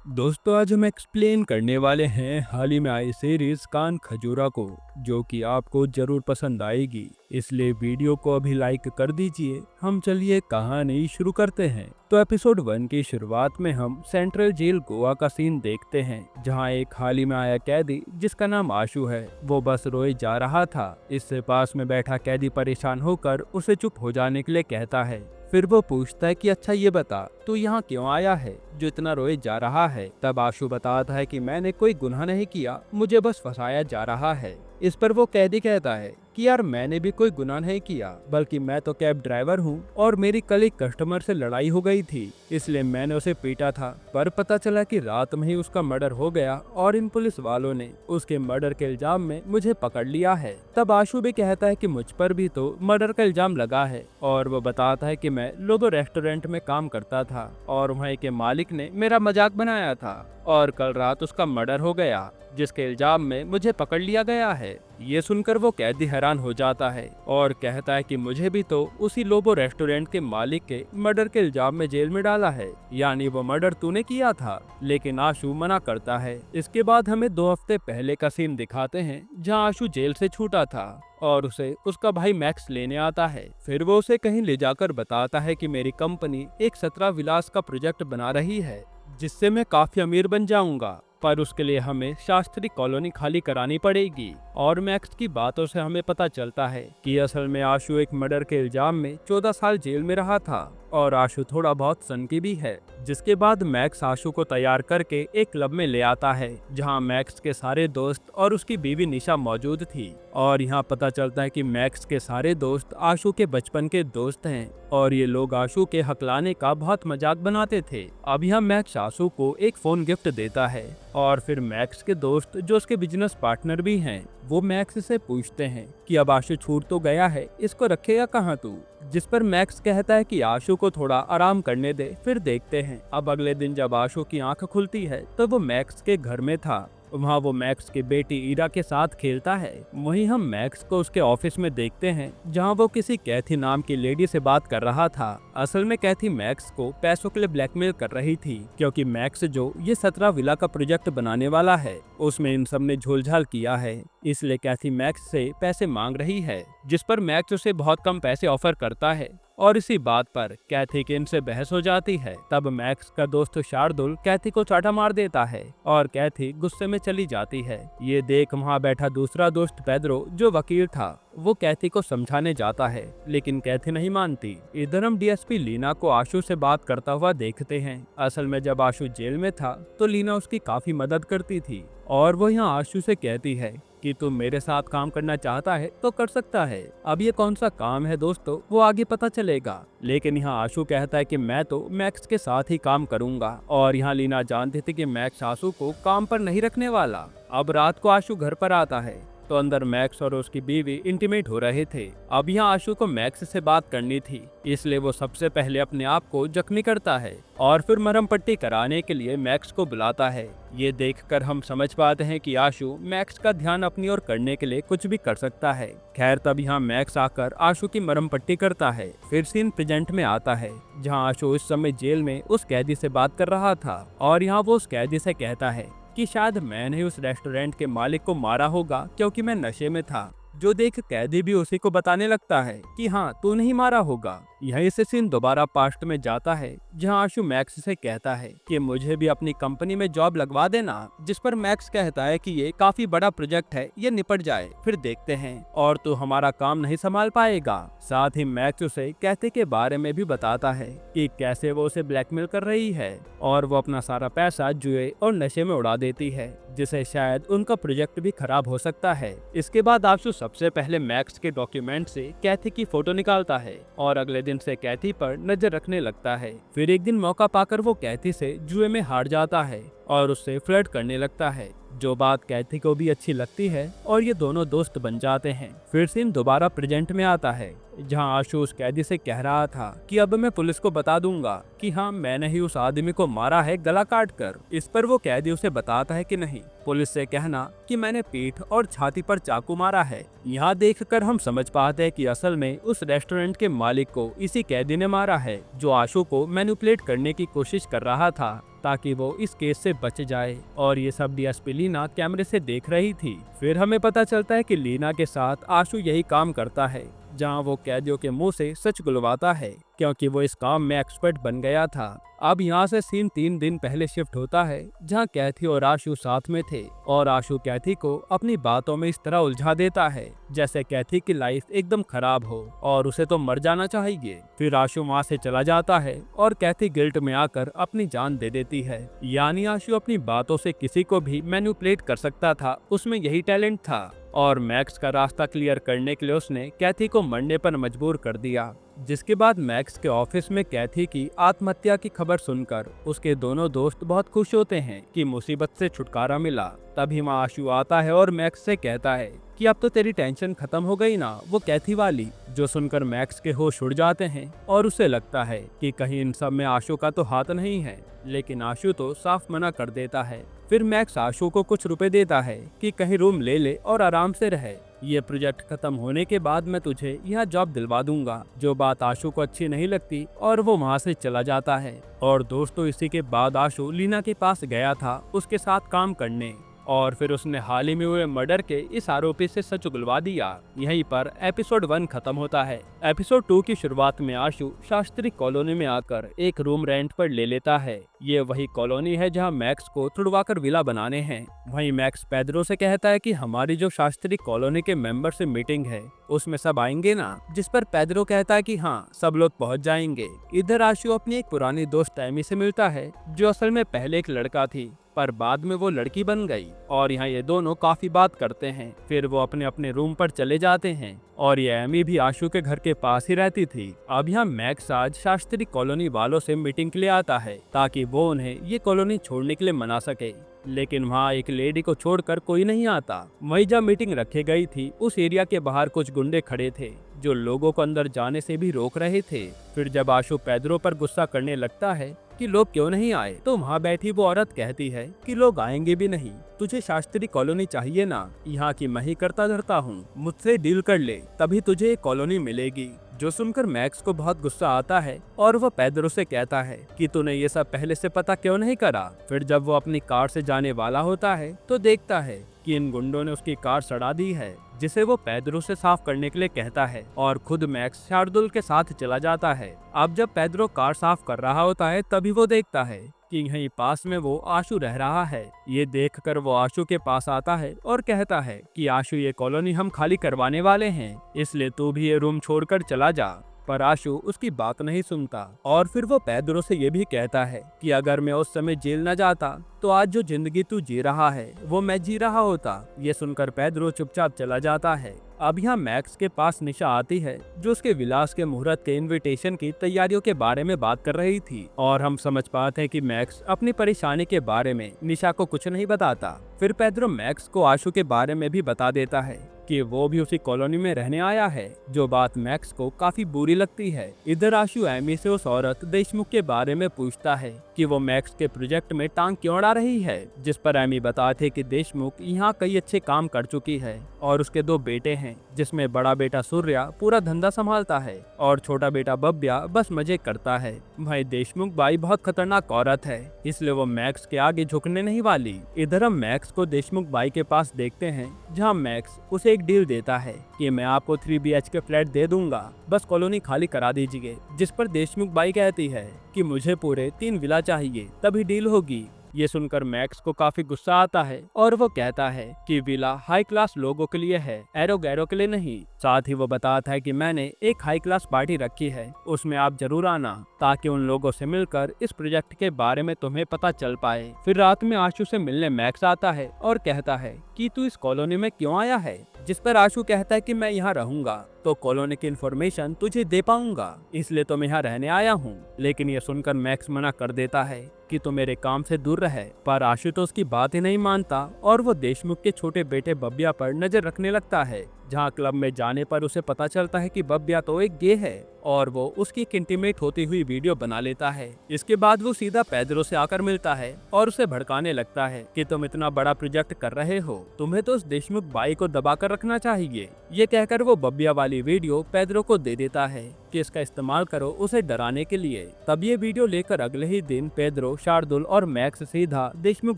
दोस्तों आज हम एक्सप्लेन करने वाले हैं हाल ही में आई सीरीज कान खजूरा को, जो कि आपको जरूर पसंद आएगी। इसलिए वीडियो को अभी लाइक कर दीजिए। हम चलिए कहानी शुरू करते हैं। तो एपिसोड 1 की शुरुआत में हम सेंट्रल जेल गोवा का सीन देखते हैं, जहां एक हाल ही में आया कैदी जिसका नाम आशु है, वो बस रोए जा रहा था। इससे पास में बैठा कैदी परेशान होकर उसे चुप हो जाने के लिए कहता है। फिर वो पूछता है कि अच्छा ये बता, तू यहाँ क्यों आया है जो इतना रोए जा रहा है। तब आशु बताता है कि मैंने कोई गुनाह नहीं किया, मुझे बस फंसाया जा रहा है। इस पर वो कैदी कहता है कि यार मैंने भी कोई गुनाह नहीं किया, बल्कि मैं तो कैब ड्राइवर हूँ और मेरी कल एक कस्टमर से लड़ाई हो गई थी, इसलिए मैंने उसे पीटा था। पर पता चला कि रात में ही उसका मर्डर हो गया और इन पुलिस वालों ने उसके मर्डर के इल्जाम में मुझे पकड़ लिया है। तब आशु भी कहता है कि मुझ पर भी तो मर्डर का इल्जाम लगा है, और वो बताता है कि मैं लोबो रेस्टोरेंट में काम करता था और वहीं के मालिक ने मेरा मजाक बनाया था और कल रात उसका मर्डर हो गया, जिसके इल्जाम में मुझे पकड़ लिया गया है। ये सुनकर वो कैदी हैरान हो जाता है और कहता है कि मुझे भी तो उसी लोबो रेस्टोरेंट के मालिक के मर्डर के इल्जाम में जेल में डाला है, यानी वो मर्डर तूने किया था। लेकिन आशु मना करता है। इसके बाद हमें 2 हफ्ते पहले का सीन दिखाते हैं, जहां आशु जेल से छूटा था और उसे उसका भाई मैक्स लेने आता है। फिर वो उसे कहीं ले जाकर बताता है कि मेरी कंपनी एक 17 विलास का प्रोजेक्ट बना रही है, जिससे मैं काफी अमीर बन जाऊंगा, पर उसके लिए हमें शास्त्री कॉलोनी खाली करानी पड़ेगी। और मैक्स की बातों से हमें पता चलता है कि असल में आशु एक मर्डर के इल्जाम में 14 साल जेल में रहा था और आशु थोड़ा बहुत सनकी भी है। जिसके बाद मैक्स आशु को तैयार करके एक क्लब में ले आता है, जहां मैक्स के सारे दोस्त और उसकी बीवी निशा मौजूद थी। और यहाँ पता चलता है कि मैक्स के सारे दोस्त आशु के बचपन के दोस्त हैं और ये लोग आशु के हकलाने का बहुत मजाक बनाते थे। अब यहाँ मैक्स आशु को एक फोन गिफ्ट देता है और फिर मैक्स के दोस्त जो उसके बिजनेस पार्टनर भी हैं, वो मैक्स से पूछते हैं कि अब आशु छूट तो गया है, इसको रखेगा कहाँ तू। जिस पर मैक्स कहता है कि आशु को थोड़ा आराम करने दे, फिर देखते हैं। अब अगले दिन जब आशु की आंख खुलती है तो वो मैक्स के घर में था। वहाँ वो मैक्स की बेटी ईरा के साथ खेलता है। वहीं हम मैक्स को उसके ऑफिस में देखते हैं, जहाँ वो किसी कैथी नाम की लेडी से बात कर रहा था। असल में कैथी मैक्स को पैसों के लिए ब्लैकमेल कर रही थी, क्योंकि मैक्स जो ये 17 विला का प्रोजेक्ट बनाने वाला है, उसमें इन सब ने झोलझाल किया है, इसलिए कैथी मैक्स से पैसे मांग रही है। जिस पर मैक्स उसे बहुत कम पैसे ऑफर करता है और इसी बात पर कैथी के इनसे बहस हो जाती है। तब मैक्स का दोस्त शार्दुल कैथी को चाटा मार देता है और कैथी गुस्से में चली जाती है। ये देख वहाँ बैठा दूसरा दोस्त पेड्रो जो वकील था, वो कैथी को समझाने जाता है, लेकिन कैथी नहीं मानती। इधर हम डीएसपी लीना को आशु से बात करता हुआ देखते हैं। असल में जब आशु जेल में था तो लीना उसकी काफी मदद करती थी और वो यहाँ आशु से कहती है कि तू मेरे साथ काम करना चाहता है तो कर सकता है। अब ये कौन सा काम है दोस्तों, वो आगे पता चलेगा। लेकिन यहाँ आशु कहता है कि मैं तो मैक्स के साथ ही काम करूंगा, और यहाँ लीना जानती थी कि मैक्स आशु को काम पर नहीं रखने वाला। अब रात को आशु घर पर आता है तो अंदर मैक्स और उसकी बीवी इंटीमेट हो रहे थे। अब यहाँ आशु को मैक्स से बात करनी थी, इसलिए वो सबसे पहले अपने आप को जख्मी करता है और फिर मरहम पट्टी कराने के लिए मैक्स को बुलाता है। ये देखकर हम समझ पाते हैं कि आशु मैक्स का ध्यान अपनी ओर करने के लिए कुछ भी कर सकता है। खैर तब यहाँ मैक्स आकर आशु की मरहम पट्टी करता है। फिर सीन प्रेजेंट में आता है, जहाँ आशु इस समय जेल में उस कैदी से बात कर रहा था और यहाँ वो उस कैदी से कहता है कि शायद मैंने ही उस रेस्टोरेंट के मालिक को मारा होगा, क्योंकि मैं नशे में था। जो देख कैदी भी उसी को बताने लगता है कि हाँ तू नहीं मारा होगा। यहीं से सीन दोबारा पास्ट में जाता है, जहाँ आशु मैक्स से कहता है कि मुझे भी अपनी कंपनी में जॉब लगवा देना। जिस पर मैक्स कहता है कि ये काफी बड़ा प्रोजेक्ट है, ये निपट जाए फिर देखते हैं, और तू हमारा काम नहीं संभाल पाएगा। साथ ही मैक्स उसे कैथी के बारे में भी बताता है कि कैसे वो उसे ब्लैकमेल कर रही है और वो अपना सारा पैसा जुए और नशे में उड़ा देती है, जिससे शायद उनका प्रोजेक्ट भी खराब हो सकता है। इसके बाद आशु सबसे पहले मैक्स के डॉक्यूमेंट से कैथी की फोटो निकालता है और अगले दिन से कैथी पर नजर रखने लगता है। फिर एक दिन मौका पाकर वो कैथी से जुए में हार जाता है और उससे फ्लर्ट करने लगता है, जो बात कैथी को भी अच्छी लगती है और ये दोनों दोस्त बन जाते हैं। फिर सीन दोबारा प्रेजेंट में आता है, जहां आशु उस कैदी से कह रहा था कि अब मैं पुलिस को बता दूंगा कि हाँ मैंने ही उस आदमी को मारा है गला काट कर। इस पर वो कैदी उसे बताता है कि नहीं, पुलिस से कहना कि मैंने पीठ और छाती पर चाकू मारा है। यहाँ देखकर हम समझ पाते हैं कि असल में उस रेस्टोरेंट के मालिक को इसी कैदी ने मारा है, जो आशु को मैनिपुलेट करने की कोशिश कर रहा था। ताकि वो इस केस से बच जाए। और ये सब डीएसपी लीना कैमरे से देख रही थी। फिर हमें पता चलता है कि लीना के साथ आशु यही काम करता है, जहां वो कैदियों के मुंह से सच गुलवाता है, क्योंकि वो इस काम में एक्सपर्ट बन गया था। अब यहाँ से सीन 3 दिन पहले शिफ्ट होता है, जहाँ कैथी और आशु साथ में थे और आशु कैथी को अपनी बातों में इस तरह उलझा देता है जैसे कैथी की लाइफ एकदम खराब हो और उसे तो मर जाना चाहिए। फिर आशु वहाँ से चला जाता है और कैथी गिल्ट में आकर अपनी जान दे देती है। यानी आशु अपनी बातों से किसी को भी मैनिपुलेट कर सकता था, उसमें यही टैलेंट था। और मैक्स का रास्ता क्लियर करने के लिए उसने कैथी को मरने पर मजबूर कर दिया। जिसके बाद मैक्स के ऑफिस में कैथी की आत्महत्या की खबर सुनकर उसके दोनों दोस्त बहुत खुश होते हैं कि मुसीबत से छुटकारा मिला। तभी वहाँ आशु आता है और मैक्स से कहता है कि अब तो तेरी टेंशन खत्म हो गई ना, वो कैथी वाली। जो सुनकर मैक्स के होश उड़ जाते हैं और उसे लगता है कि कहीं इन सब में आशु का तो हाथ नहीं है, लेकिन आशु तो साफ मना कर देता है। फिर मैक्स आशु को कुछ रुपए देता है कि कहीं रूम ले ले और आराम से रहे। ये प्रोजेक्ट खत्म होने के बाद मैं तुझे यहाँ जॉब दिलवा दूंगा। जो बात आशु को अच्छी नहीं लगती और वो वहाँ से चला जाता है। और दोस्तों, इसी के बाद आशु लीना के पास गया था उसके साथ काम करने, और फिर उसने हाल ही में हुए मर्डर के इस आरोपी से सच उगलवा दिया। यहीं पर एपिसोड 1 खत्म होता है। एपिसोड 2 की शुरुआत में आशु शास्त्री कॉलोनी में आकर एक रूम रेंट पर ले लेता है। ये वही कॉलोनी है जहां मैक्स को तुड़वाकर विला बनाने हैं। वहीं मैक्स पेड्रो से कहता है कि हमारी जो शास्त्री कॉलोनी के मेंबर से मीटिंग है उसमें सब आएंगे ना, जिस पर पेड्रो कहता है कि हाँ, सब लोग पहुंच जाएंगे। इधर आशु अपनी एक पुरानी दोस्त एमी से मिलता है, जो असल में पहले एक लड़का थी पर बाद में वो लड़की बन गई। और यहाँ ये दोनों काफी बात करते हैं। फिर वो अपने अपने रूम पर चले जाते हैं और ये एमी भी आशु के घर के पास ही रहती थी। अब यहाँ मैक्स आज शास्त्री कॉलोनी वालों से मीटिंग के लिए आता है ताकि वो उन्हें ये कॉलोनी छोड़ने के लिए मना सके, लेकिन वहाँ एक लेडी को छोड़कर कोई नहीं आता। वही जब मीटिंग रखी गई थी उस एरिया के बाहर कुछ गुंडे खड़े थे जो लोगों को अंदर जाने से भी रोक रहे थे। फिर जब आशु पेड्रो पर गुस्सा करने लगता है कि लोग क्यों नहीं आए, तो वहाँ बैठी वो औरत कहती है कि लोग आएंगे भी नहीं, तुझे शास्त्री कॉलोनी चाहिए ना, यहाँ की मैं ही करता धरता हूँ, मुझसे डील कर ले तभी तुझे एक कॉलोनी मिलेगी। जो सुनकर मैक्स को बहुत गुस्सा आता है और वो पेड्रो से कहता है कि तूने ये सब पहले से पता क्यों नहीं करा। फिर जब वो अपनी कार से जाने वाला होता है तो देखता है कि इन गुंडों ने उसकी कार सड़ा दी है, जिसे वो पेड्रो से साफ करने के लिए कहता है और खुद मैक्स शार्दुल के साथ चला जाता है। अब जब पेड्रो कार साफ कर रहा होता है तभी वो देखता है कि यहीं पास में वो आशु रह रहा है। ये देखकर वो आशु के पास आता है और कहता है कि आशु, ये कॉलोनी हम खाली करवाने वाले हैं, इसलिए तू भी ये रूम छोड़कर चला जा। पर आशु उसकी बात नहीं सुनता और फिर वो पेड्रो से ये भी कहता है कि अगर मैं उस समय जेल न जाता तो आज जो जिंदगी तू जी रहा है वो मैं जी रहा होता। ये सुनकर पेड्रो चुपचाप चला जाता है। अब यहाँ मैक्स के पास निशा आती है, जो उसके विलास के मुहूर्त के इनविटेशन की तैयारियों के बारे में बात कर रही थी, और हम समझ पाते हैं कि मैक्स अपनी परेशानी के बारे में निशा को कुछ नहीं बताता। फिर पेड्रो मैक्स को आशु के बारे में भी बता देता है कि वो भी उसी कॉलोनी में रहने आया है, जो बात मैक्स को काफी बुरी लगती है। इधर आशु एमी से उस औरत देशमुख के बारे में पूछता है कि वो मैक्स के प्रोजेक्ट में टांग क्यों अड़ा रही है, जिस पर एमी बताते कि देशमुख यहाँ कई अच्छे काम कर चुकी है और उसके 2 बेटे हैं, जिसमें बड़ा बेटा सूर्या पूरा धंधा संभालता है और छोटा बेटा बब्या बस मजे करता है। भाई देशमुख बाई बहुत खतरनाक औरत है, इसलिए वो मैक्स के आगे झुकने नहीं वाली। इधर हम मैक्स को देशमुख बाई के पास देखते हैं, जहाँ मैक्स उसे एक डील देता है कि मैं आपको 3 BHK फ्लैट दे दूंगा, बस कॉलोनी खाली करा दीजिए। जिस पर देशमुख बाई कहती है कि मुझे पूरे 3 विला चाहिए, तभी डील होगी। ये सुनकर मैक्स को काफी गुस्सा आता है और वो कहता है कि विला हाई क्लास लोगों के लिए है, एरो गैरो के लिए नहीं। साथ ही वो बताता है कि मैंने एक हाई क्लास पार्टी रखी है, उसमें आप जरूर आना, ताकि उन लोगों से मिलकर इस प्रोजेक्ट के बारे में तुम्हें पता चल पाए। फिर रात में आशु से मिलने मैक्स आता है और कहता है कि तू इस कॉलोनी में क्यों आया है, जिस पर आशु कहता है कि मैं यहाँ रहूंगा तो कॉलोनी की इन्फॉर्मेशन तुझे दे पाऊंगा, इसलिए तो मैं यहाँ रहने आया हूँ। लेकिन ये सुनकर मैक्स मना कर देता है कि तो मेरे काम से दूर रहे, पर आशु तो उसकी बात ही नहीं मानता और वो देशमुख के छोटे बेटे बब्या पर नजर रखने लगता है, जहाँ क्लब में जाने पर उसे पता चलता है कि बब्या तो एक गे है और वो उसकी एक इंटीमेट होती हुई वीडियो बना लेता है। इसके बाद वो सीधा पेड्रो से आकर मिलता है और उसे भड़काने लगता है कि तुम इतना बड़ा प्रोजेक्ट कर रहे हो, तुम्हें तो उस देशमुख बाई को दबा कर रखना चाहिए। ये कहकर वो बब्या वाली वीडियो पेड्रो को दे देता है केस का इस्तेमाल करो उसे डराने के लिए। तब ये वीडियो लेकर अगले ही दिन पेड्रो, शार्दुल और मैक्स सीधा देशमुख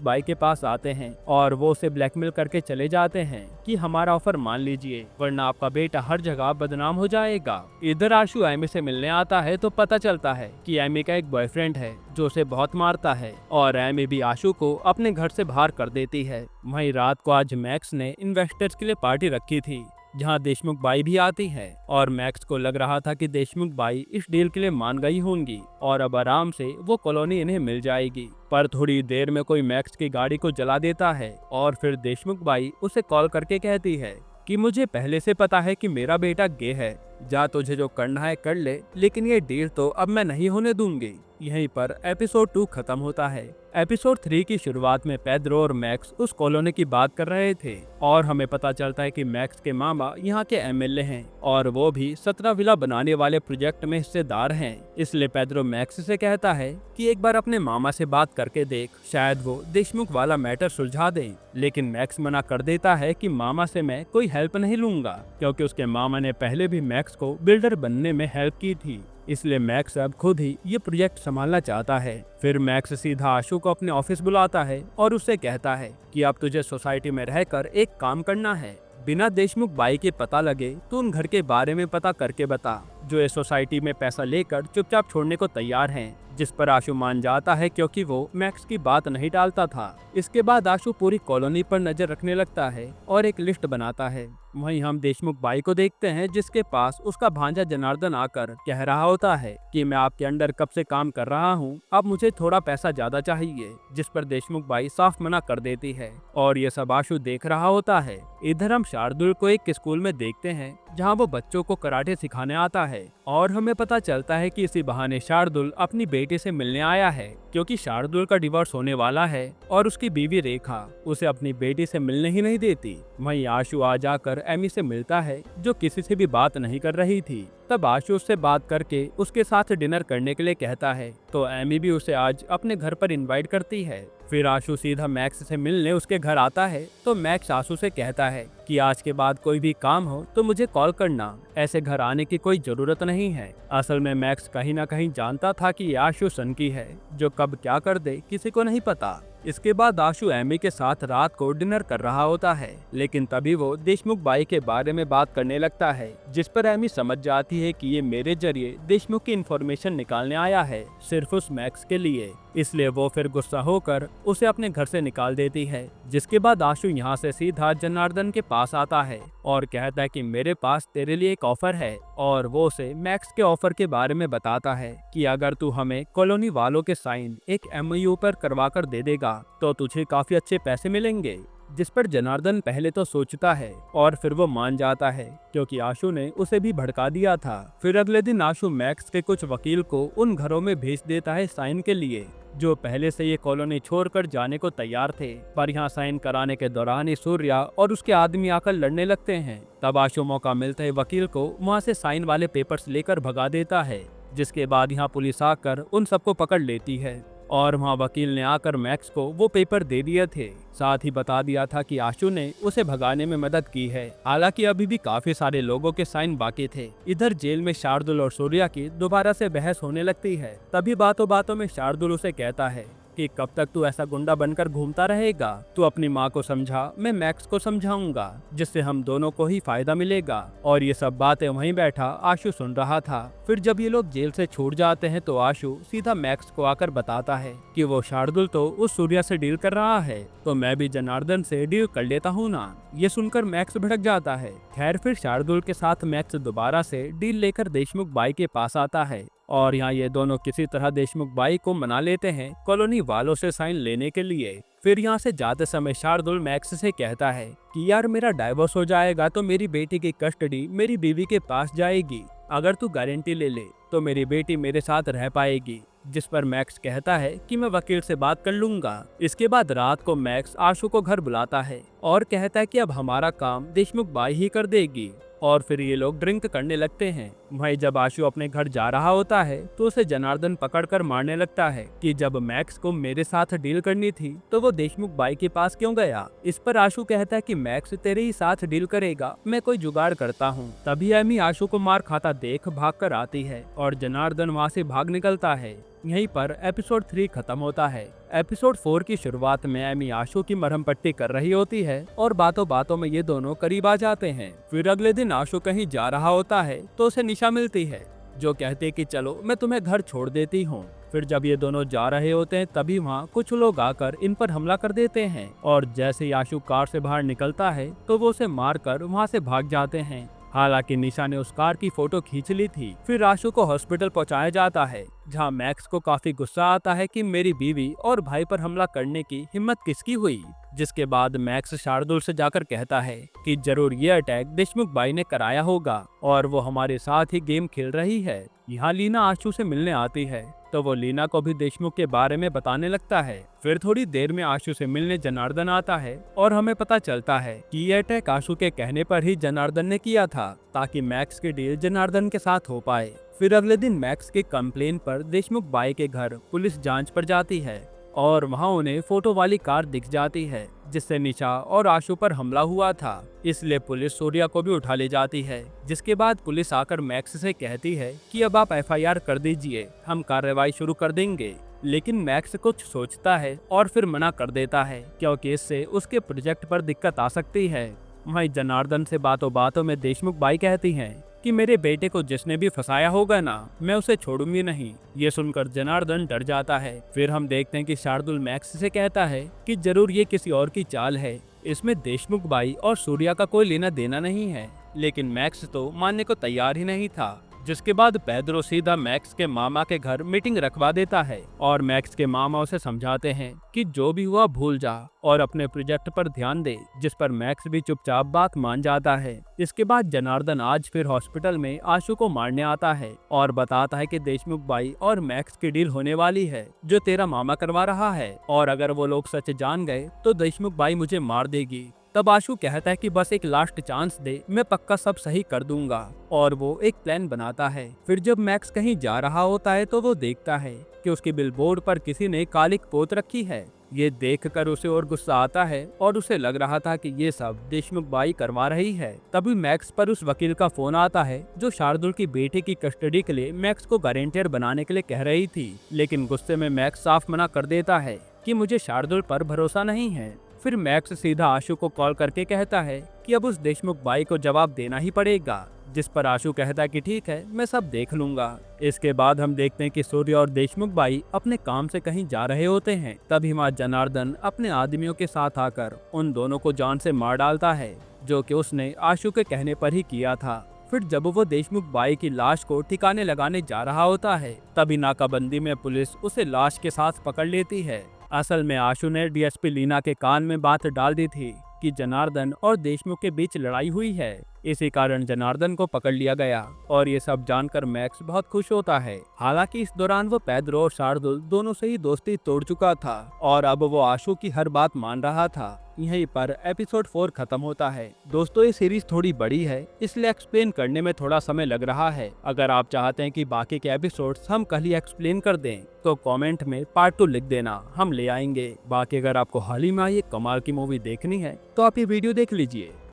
भाई के पास आते हैं और वो उसे ब्लैकमेल करके चले जाते हैं कि हमारा ऑफर मान लीजिए वरना आपका बेटा हर जगह बदनाम हो जाएगा। इधर आशु एमी से मिलने आता है तो पता चलता है कि एमी का एक बॉयफ्रेंड है जो उसे बहुत मारता है और एमी भी आशु को अपने घर से बाहर कर देती है। वहीं रात को आज मैक्स ने इन्वेस्टर्स के लिए पार्टी रखी थी जहां देशमुख बाई भी आती है और मैक्स को लग रहा था कि देशमुख बाई इस डील के लिए मान गई होंगी और अब आराम से वो कॉलोनी इन्हें मिल जाएगी। पर थोड़ी देर में कोई मैक्स की गाड़ी को जला देता है और फिर देशमुख बाई उसे कॉल करके कहती है कि मुझे पहले से पता है कि मेरा बेटा गे है, जा तुझे जो करना है कर ले, लेकिन ये डील तो अब मैं नहीं होने दूंगी। यहीं पर एपिसोड 2 खत्म होता है। एपिसोड 3 की शुरुआत में पेड्रो और मैक्स उस कॉलोनी की बात कर रहे थे और हमें पता चलता है कि मैक्स के मामा यहाँ के एमएलए हैं और वो भी 17 विला बनाने वाले प्रोजेक्ट में हिस्सेदार हैं। इसलिए पेड्रो मैक्स से कहता है कि एक बार अपने मामा से बात करके देख, शायद वो देशमुख वाला मैटर सुलझा दें। लेकिन मैक्स मना कर देता है कि मामा से मैं कोई हेल्प नहीं लूंगा क्योंकि उसके मामा ने पहले भी मैक्स को बिल्डर बनने में हेल्प की थी। इसलिए मैक्स अब खुद ही ये प्रोजेक्ट संभालना चाहता है। फिर मैक्स सीधा आशु को अपने ऑफिस बुलाता है और उससे कहता है कि अब तुझे सोसाइटी में रहकर एक काम करना है, बिना देशमुख बाई के पता लगे तो उन घर के बारे में पता करके बता जो इस सोसाइटी में पैसा लेकर चुपचाप छोड़ने को तैयार हैं। जिस पर आशु मान जाता है क्योंकि वो मैक्स की बात नहीं टालता था। इसके बाद आशु पूरी कॉलोनी पर नजर रखने लगता है और एक लिस्ट बनाता है। वहीं हम देशमुख बाई को देखते हैं जिसके पास उसका भांजा जनार्दन आकर कह रहा होता है कि मैं आपके अंडर कब से काम कर रहा हूँ, अब मुझे थोड़ा पैसा ज्यादा चाहिए, जिस पर देशमुख बाई साफ मना कर देती है और ये सब आशु देख रहा होता है। इधर हम शार्दुल को एक स्कूल में देखते हैं जहाँ वो बच्चों को कराटे सिखाने आता है और हमें पता चलता है कि इसी बहाने शार्दुल अपनी बेटी से मिलने आया है क्योंकि शार्दुल का डिवोर्स होने वाला है और उसकी बीवी रेखा उसे अपनी बेटी से मिलने ही नहीं देती। वहीं आशु आ जाकर एमी से मिलता है जो किसी से भी बात नहीं कर रही थी। तब आशु उससे बात करके उसके साथ डिनर करने के लिए कहता है तो एमी भी उसे आज अपने घर पर इनवाइट करती है। फिर आशु सीधा मैक्स से मिलने उसके घर आता है तो मैक्स आशु से कहता है कि आज के बाद कोई भी काम हो तो मुझे कॉल करना, ऐसे घर आने की कोई जरूरत नहीं है। असल में मैक्स कहीं ना कहीं जानता था कि आशु सनकी है जो कब क्या कर दे किसी को नहीं पता। इसके बाद आशु एमी के साथ रात को डिनर कर रहा होता है लेकिन तभी वो देशमुख बाई के बारे में बात करने लगता है जिस पर एमी समझ जाती है कि ये मेरे जरिए देशमुख की इंफॉर्मेशन निकालने आया है सिर्फ उस मैक्स के लिए। इसलिए वो फिर गुस्सा होकर उसे अपने घर से निकाल देती है। जिसके बाद आशु यहाँ से सीधा जनार्दन के पास आता है और कहता है कि मेरे पास तेरे लिए एक ऑफर है और वो उसे मैक्स के ऑफर के बारे में बताता है कि अगर तू हमें कॉलोनी वालों के साइन एक MOU पर करवा कर दे देगा तो तुझे काफी अच्छे पैसे मिलेंगे। जिस पर जनार्दन पहले तो सोचता है और फिर वो मान जाता है क्योंकि आशु ने उसे भी भड़का दिया था। फिर अगले दिन आशु मैक्स के कुछ वकील को उन घरों में भेज देता है साइन के लिए जो पहले से ये कॉलोनी छोड़कर जाने को तैयार थे। पर यहाँ साइन कराने के दौरान ही सूर्या और उसके आदमी आकर लड़ने लगते हैं। तब आशु मौका मिलते ही वकील को वहाँ से साइन वाले पेपर्स लेकर भगा देता है जिसके बाद यहाँ पुलिस आकर उन सबको पकड़ लेती है और वहाँ वकील ने आकर मैक्स को वो पेपर दे दिए थे, साथ ही बता दिया था कि आशु ने उसे भगाने में मदद की है। हालांकि अभी भी काफी सारे लोगों के साइन बाकी थे। इधर जेल में शार्दुल और सूर्या की दोबारा से बहस होने लगती है। तभी बातों बातों में शार्दुल उसे कहता है कि कब तक तू ऐसा गुंडा बनकर घूमता रहेगा, तू अपनी माँ को समझा, मैं मैक्स को समझाऊंगा जिससे हम दोनों को ही फायदा मिलेगा। और ये सब बातें वहीं बैठा आशु सुन रहा था। फिर जब ये लोग जेल से छूट जाते हैं तो आशु सीधा मैक्स को आकर बताता है कि वो शार्दुल तो उस सूर्या से डील कर रहा है तो मैं भी जनार्दन से डील कर लेता हूँ ना। ये सुनकर मैक्स भड़क जाता है। खैर फिर शार्दुल के साथ मैक्स दोबारा से डील लेकर देशमुख बाई के पास आता है और यहाँ ये दोनों किसी तरह देशमुख बाई को मना लेते हैं कॉलोनी वालों से साइन लेने के लिए। फिर यहाँ से जाते समय शार्दुल मैक्स से कहता है कि यार मेरा डाइवोर्स हो जाएगा तो मेरी बेटी की कस्टडी मेरी बीवी के पास जाएगी, अगर तू गारंटी ले ले तो मेरी बेटी मेरे साथ रह पाएगी। जिस पर मैक्स कहता है कि मैं वकील से बात कर लूंगा। इसके बाद रात को मैक्स आशु को घर बुलाता है और कहता है कि अब हमारा काम देशमुख बाई ही कर देगी और फिर ये लोग ड्रिंक करने लगते हैं। वहीं जब आशु अपने घर जा रहा होता है तो उसे जनार्दन पकड़कर मारने लगता है कि जब मैक्स को मेरे साथ डील करनी थी तो वो देशमुख बाई के पास क्यों गया। इस पर आशु कहता है कि मैक्स तेरे ही साथ डील करेगा, मैं कोई जुगाड़ करता हूँ। तभी एमी आशु को मार खाता देख भाग कर आती है और जनार्दन वहाँ से भाग निकलता है। यहीं पर एपिसोड 3 खत्म होता है। एपिसोड 4 की शुरुआत में एमी आशु की मरहम पट्टी कर रही होती है और बातों बातों में ये दोनों करीब आ जाते हैं। फिर अगले दिन आशु कहीं जा रहा होता है तो उसे निशा मिलती है जो कहते कि चलो मैं तुम्हें घर छोड़ देती हूँ। फिर जब ये दोनों जा रहे होते हैं तभी वहाँ कुछ लोग आकर इन पर हमला कर देते हैं और जैसे ही आशु कार से बाहर निकलता है तो वो उसे मारकर वहाँ से भाग जाते हैं। हालांकि निशा ने उस कार की फोटो खींच ली थी। फिर आशु को हॉस्पिटल पहुंचाया जाता है जहां मैक्स को काफी गुस्सा आता है कि मेरी बीवी और भाई पर हमला करने की हिम्मत किसकी हुई। जिसके बाद मैक्स शार्दुल से जाकर कहता है कि जरूर ये अटैक देशमुख बाई ने कराया होगा और वो हमारे साथ ही गेम खेल रही है। यहाँ लीना आशु से मिलने आती है तो वो लीना को भी देशमुख के बारे में बताने लगता है। फिर थोड़ी देर में आशु से मिलने जनार्दन आता है और हमें पता चलता है कि ये अटैक आशु के कहने पर ही जनार्दन ने किया था ताकि मैक्स की डील जनार्दन के साथ हो पाए। फिर अगले दिन मैक्स के कंप्लेन पर देशमुख बाई के घर पुलिस जांच पर जाती है और वहां उन्हें फोटो वाली कार दिख जाती है जिससे निशा और आशु पर हमला हुआ था। इसलिए पुलिस सूर्या को भी उठा ले जाती है। जिसके बाद पुलिस आकर मैक्स से कहती है कि अब आप एफआईआर कर दीजिए, हम कार्रवाई शुरू कर देंगे। लेकिन मैक्स कुछ सोचता है और फिर मना कर देता है क्योंकि इससे उसके प्रोजेक्ट पर दिक्कत आ सकती है। वहीं जनार्दन से बातों बातों में देशमुख बाई कहती हैं कि मेरे बेटे को जिसने भी फंसाया होगा ना, मैं उसे छोड़ूंगी नहीं। ये सुनकर जनार्दन डर जाता है। फिर हम देखते हैं कि शार्दुल मैक्स से कहता है कि जरूर ये किसी और की चाल है, इसमें देशमुख बाई और सूर्या का कोई लेना देना नहीं है। लेकिन मैक्स तो मानने को तैयार ही नहीं था। जिसके बाद पेड्रो सीधा मैक्स के मामा के घर मीटिंग रखवा देता है और मैक्स के मामा उसे समझाते हैं कि जो भी हुआ भूल जा और अपने प्रोजेक्ट पर ध्यान दे, जिस पर मैक्स भी चुपचाप बात मान जाता है। इसके बाद जनार्दन आज फिर हॉस्पिटल में आशु को मारने आता है और बताता है कि देशमुख बाई और मैक्स की डील होने वाली है जो तेरा मामा करवा रहा है और अगर वो लोग सच जान गए तो देशमुख बाई मुझे मार देगी। तब आशु कहता है कि बस एक लास्ट चांस दे, मैं पक्का सब सही कर दूंगा और वो एक प्लान बनाता है। फिर जब मैक्स कहीं जा रहा होता है तो वो देखता है कि उसके बिलबोर्ड पर किसी ने कालिक पोत रखी है। ये देखकर उसे और गुस्सा आता है और उसे लग रहा था कि ये सब देशमुख बाई करवा रही है। तभी मैक्स पर उस वकील का फोन आता है जो शार्दुल की बेटे की कस्टडी के लिए मैक्स को गारंटियर बनाने के लिए कह रही थी। लेकिन गुस्से में मैक्स साफ मना कर देता है कि मुझे शार्दुल पर भरोसा नहीं है। फिर मैक्स सीधा आशु को कॉल करके कहता है कि अब उस देशमुख बाई को जवाब देना ही पड़ेगा। जिस पर आशु कहता है कि ठीक है, मैं सब देख लूंगा। इसके बाद हम देखते हैं कि सूर्य और देशमुख बाई अपने काम से कहीं जा रहे होते हैं। तभी वहाँ जनार्दन अपने आदमियों के साथ आकर उन दोनों को जान से मार डालता है जो कि उसने आशु के कहने पर ही किया था। फिर जब वो देशमुख बाई की लाश को ठिकाने लगाने जा रहा होता है तभी नाकाबंदी में पुलिस उसे लाश के साथ पकड़ लेती है। असल में आशु ने डीएसपी लीना के कान में बात डाल दी थी कि जनार्दन और देशमुख के बीच लड़ाई हुई है। इसी कारण जनार्दन को पकड़ लिया गया और ये सब जानकर मैक्स बहुत खुश होता है। हालांकि इस दौरान वो पेड्रो और शार्दुल दोनों से ही दोस्ती तोड़ चुका था और अब वो आशु की हर बात मान रहा था। यहीं पर एपिसोड 4 खत्म होता है। दोस्तों ये सीरीज थोड़ी बड़ी है इसलिए एक्सप्लेन करने में थोड़ा समय लग रहा है। अगर आप चाहते हैं कि बाकी के एपिसोड्स हम कल ही एक्सप्लेन कर दें तो कमेंट में पार्ट 2 लिख देना, हम ले आएंगे। बाकी अगर आपको हाल ही में ये कमाल की मूवी देखनी है तो आप ये वीडियो देख लीजिए।